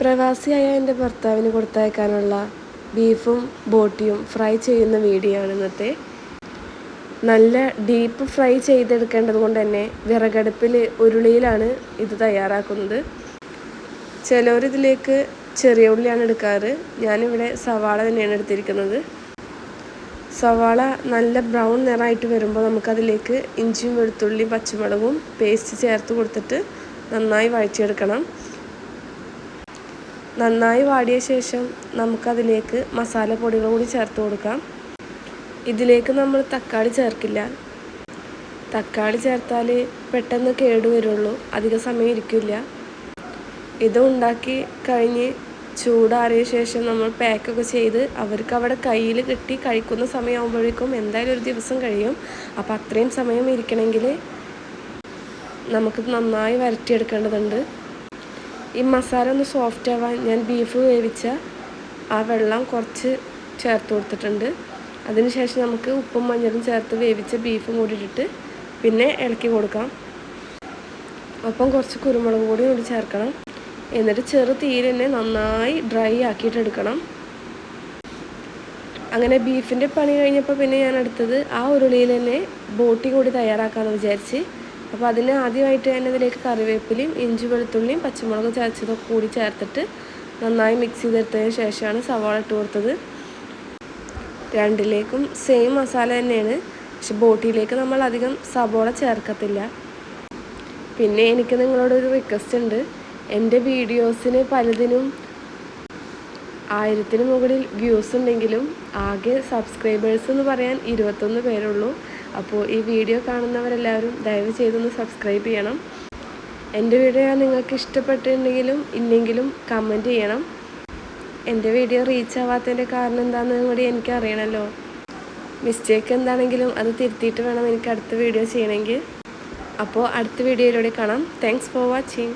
പ്രവാസിയായ എൻ്റെ ഭർത്താവിന് കൊടുത്തയക്കാനുള്ള ബീഫും ബോട്ടിയും ഫ്രൈ ചെയ്യുന്ന വീഡിയോ ആണ് ഇന്നത്തെ. നല്ല ഡീപ്പ് ഫ്രൈ ചെയ്തെടുക്കേണ്ടത് കൊണ്ട് തന്നെ വിറകടുപ്പിൽ ഉരുളിയിലാണ് ഇത് തയ്യാറാക്കുന്നത്. ചിലവരിതിലേക്ക് ചെറിയ ഉള്ളിയാണ് എടുക്കാറ്. ഞാനിവിടെ സവാള തന്നെയാണ് എടുത്തിരിക്കുന്നത്. സവാള നല്ല ബ്രൗൺ നിറമായിട്ട് വരുമ്പോൾ നമുക്കതിലേക്ക് ഇഞ്ചിയും വെളുത്തുള്ളിയും പച്ചമുളകും പേസ്റ്റ് ചേർത്ത് കൊടുത്തിട്ട് നന്നായി വഴറ്റിയെടുക്കണം. നന്നായി വാടിയ ശേഷം നമുക്കതിലേക്ക് മസാലപ്പൊടികൾ കൂടി ചേർത്ത് കൊടുക്കാം. ഇതിലേക്ക് നമ്മൾ തക്കാളി ചേർക്കില്ല. തക്കാളി ചേർത്താൽ പെട്ടെന്ന് കേടുവരുള്ളൂ, അധിക സമയം ഇരിക്കില്ല. ഇത് ഉണ്ടാക്കി കഴിഞ്ഞ് ചൂടാറിയ ശേഷം നമ്മൾ പാക്കൊക്കെ ചെയ്ത് അവർക്ക് അവിടെ കയ്യിൽ കിട്ടി കഴിക്കുന്ന സമയമാകുമ്പോഴേക്കും എന്തായാലും ഒരു ദിവസം കഴിയും. അപ്പോൾ അത്രയും സമയം ഇരിക്കണമെങ്കിൽ നമുക്ക് നന്നായി വരട്ടിയെടുക്കേണ്ടതുണ്ട്. ഈ മസാല ഒന്ന് സോഫ്റ്റ് ആവാൻ ഞാൻ ബീഫ് വേവിച്ച ആ വെള്ളം കുറച്ച് ചേർത്ത് കൊടുത്തിട്ടുണ്ട്. അതിനുശേഷം നമുക്ക് ഉപ്പും മഞ്ഞളും ചേർത്ത് വേവിച്ച ബീഫും കൂടി ഇട്ടിട്ട് പിന്നെ ഇളക്കി കൊടുക്കാം. ഒപ്പം കുറച്ച് കുരുമുളക് പൊടി കൂടി ചേർക്കണം. എന്നിട്ട് ചെറു തീയിൽ തന്നെ നന്നായി ഡ്രൈ ആക്കിയിട്ടെടുക്കണം. അങ്ങനെ ബീഫിൻ്റെ പണി കഴിഞ്ഞപ്പോൾ പിന്നെ ഞാൻ എടുത്തത് ആ ഉരുളിയിൽ തന്നെ ബോട്ടി കൂടി തയ്യാറാക്കാമെന്ന് വിചാരിച്ച്. അപ്പോൾ അതിന് ആദ്യമായിട്ട് തന്നെ ഇതിലേക്ക് കറിവേപ്പിലയും ഇഞ്ചി വെളുത്തുള്ളിയും പച്ചമുളക് ചതച്ചതൊക്കെ കൂടി ചേർത്തിട്ട് നന്നായി മിക്സ് ചെയ്തെടുത്തതിന് ശേഷമാണ് സവാള ഇട്ട് കൊടുത്തത്. രണ്ടിലേക്കും സെയിം മസാല തന്നെയാണ്, പക്ഷെ ബോട്ടിയിലേക്ക് നമ്മൾ അധികം സവാള ചേർക്കത്തില്ല. പിന്നെ എനിക്ക് നിങ്ങളോടൊരു റിക്വസ്റ്റ് ഉണ്ട്. എൻ്റെ വീഡിയോസിന് പലതിനും 1000-ന് മുകളിൽ വ്യൂസ് ഉണ്ടെങ്കിലും ആകെ സബ്സ്ക്രൈബേഴ്സ് എന്ന് പറയാൻ 21 പേരുള്ളൂ. അപ്പോൾ ഈ വീഡിയോ കാണുന്നവരെല്ലാവരും ദയവ് ചെയ്തൊന്ന് സബ്സ്ക്രൈബ് ചെയ്യണം. എൻ്റെ വീഡിയോ നിങ്ങൾക്ക് ഇഷ്ടപ്പെട്ടിട്ടുണ്ടെങ്കിലും ഇല്ലെങ്കിലും കമൻറ്റ് ചെയ്യണം. എൻ്റെ വീഡിയോ റീച്ച് ആവാത്തതിൻ്റെ കാരണം എന്താണെന്ന് കൂടി എനിക്ക് അറിയണമല്ലോ. മിസ്റ്റേക്ക് എന്താണെങ്കിലും അത് തിരുത്തിയിട്ട് വേണം എനിക്ക് അടുത്ത വീഡിയോ ചെയ്യണമെങ്കിൽ. അപ്പോൾ അടുത്ത വീഡിയോയിലൂടെ കാണാം. Thanks for watching.